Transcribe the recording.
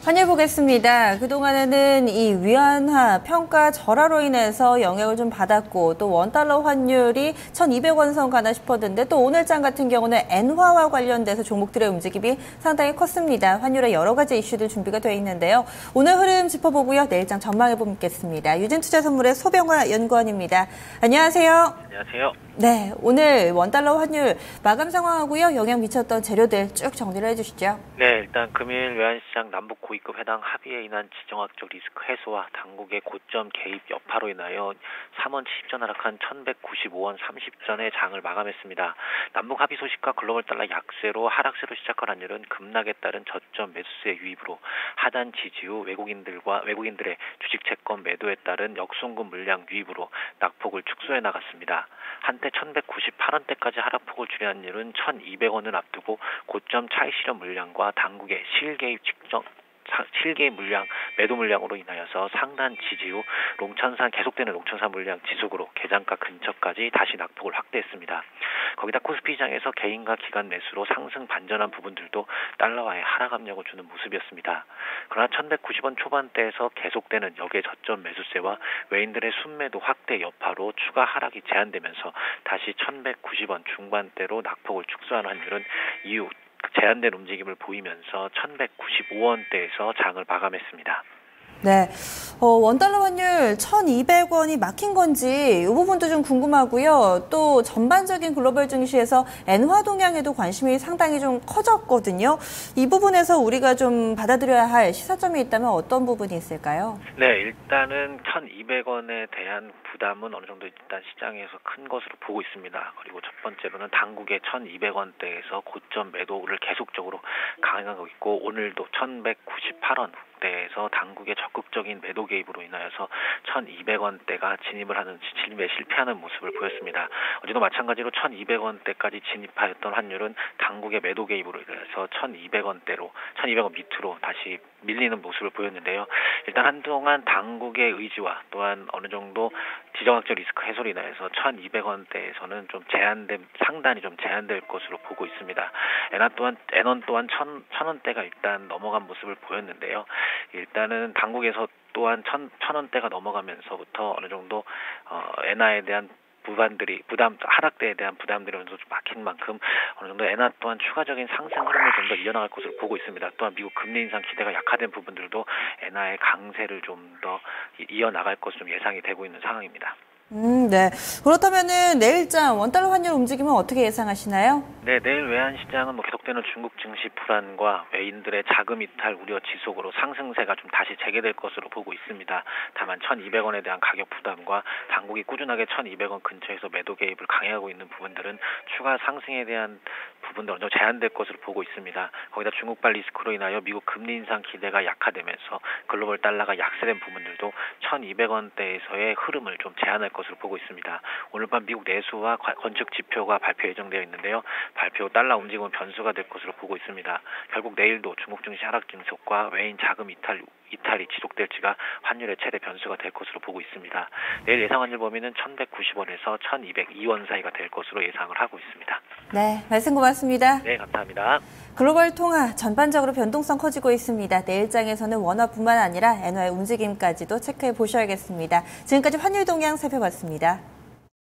환율 보겠습니다. 그동안에는 이 위안화 평가 절하로 인해서 영향을 좀 받았고 또 원달러 환율이 1,200원 선 가나 싶었는데 또 오늘장 같은 경우는 엔화와 관련돼서 종목들의 움직임이 상당히 컸습니다. 환율에 여러 가지 이슈들 준비가 되어 있는데요. 오늘 흐름 짚어보고요. 내일장 전망해 보겠습니다. 유진투자선물의 소병화 연구원입니다. 안녕하세요. 안녕하세요. 네, 오늘 원달러 환율 마감 상황하고요. 영향 미쳤던 재료들 쭉 정리를 해주시죠. 네, 일단 금일 외환시장 남북 고위급 회담 합의에 인한 지정학적 리스크 해소와 당국의 고점 개입 여파로 인하여 3원 70전 하락한 1,195원 30전의 장을 마감했습니다. 남북 합의 소식과 글로벌 달러 약세로 하락세로 시작한 환율은 급락에 따른 저점 매수세 유입으로 하단 지지 후 외국인들의 주식 채권 매도에 따른 역송금 물량 유입으로 낙폭을 축소해 나갔습니다. 한때 1,198원대까지 하락폭을 줄인 환율은 1,200원을 앞두고 고점 차익 실현 물량과 당국의 실개입 물량, 매도 물량으로 인하여서 상단 지지 후 계속되는 롱천사 물량 지속으로 계장가 근처까지 다시 낙폭을 확대했습니다. 거기다 코스피 시장에서 개인과 기관 매수로 상승 반전한 부분들도 달러와의 하락 압력을 주는 모습이었습니다. 그러나 1,190원 초반대에서 계속되는 역의 저점 매수세와 외인들의 순매도 확대 여파로 추가 하락이 제한되면서 다시 1,190원 중반대로 낙폭을 축소한 환율은 이후 제한된 움직임을 보이면서 1,195원대에서 장을 마감했습니다. 네, 원달러 환율 1,200원이 막힌 건지 이 부분도 좀 궁금하고요. 또 전반적인 글로벌 증시에서 엔화 동향에도 관심이 상당히 좀 커졌거든요. 이 부분에서 우리가 좀 받아들여야 할 시사점이 있다면 어떤 부분이 있을까요? 네, 일단은 1,200원에 대한 부담은 어느 정도 일단 시장에서 큰 것으로 보고 있습니다. 그리고 첫 번째로는 당국의 1,200원대에서 고점 매도를 계속적으로 강행하고 있고 오늘도 1,198원 대에서 당국의 적극적인 매도 개입으로 인하여서 1,200원대가 진입에 실패하는 모습을 보였습니다. 어제도 마찬가지로 1,200원대까지 진입하였던 환율은 당국의 매도 개입으로 인해서 1,200원 밑으로 다시 밀리는 모습을 보였는데요. 일단 한동안 당국의 의지와 또한 어느 정도 지정학적 리스크 해소로 인해서 1,200원대에서는 좀 상단이 좀 제한될 것으로 보고 있습니다. 엔원 또한 1,000원대가 일단 넘어간 모습을 보였는데요. 일단은 당국에서 또한 1,000원대가 넘어가면서부터 어느 정도 엔화에 대한 하락대에 대한 부담들이 어느 정도 좀 막힌 만큼 어느 정도 엔화 또한 추가적인 상승 흐름을 좀 더 이어나갈 것으로 보고 있습니다. 또한 미국 금리 인상 기대가 약화된 부분들도 엔화의 강세를 좀 더 이어나갈 것으로 좀 예상이 되고 있는 상황입니다. 네. 그렇다면은 내일장 원달러 환율 움직임은 어떻게 예상하시나요? 네, 내일 외환시장은 계속되는 중국 증시 불안과 외인들의 자금 이탈 우려 지속으로 상승세가 좀 다시 재개될 것으로 보고 있습니다. 다만 1,200원에 대한 가격 부담과 당국이 꾸준하게 1,200원 근처에서 매도 개입을 강행하고 있는 부분들은 추가 상승에 대한 부분도 어느 정도 제한될 것으로 보고 있습니다. 거기다 중국발 리스크로 인하여 미국 금리 인상 기대가 약화되면서 글로벌 달러가 약세된 부분들도 1,200원대에서의 흐름을 좀 제한할 것으로 보고 있습니다. 오늘 밤 미국 내수와 건축 지표가 발표 예정되어 있는데요. 발표 후 달러 움직임은 변수가 될 것으로 보고 있습니다. 결국 내일도 중국 증시 하락 증폭과 외인 자금 이탈이 지속될지가 환율의 최대 변수가 될 것으로 보고 있습니다. 내일 예상 환율 범위는 1,190원에서 1,202원 사이가 될 것으로 예상을 하고 있습니다. 네, 말씀 고맙습니다. 네, 감사합니다. 글로벌 통화 전반적으로 변동성 커지고 있습니다. 내일장에서는 원화뿐만 아니라 엔화의 움직임까지도 체크해 보셔야겠습니다. 지금까지 환율 동향 살펴봤습니다.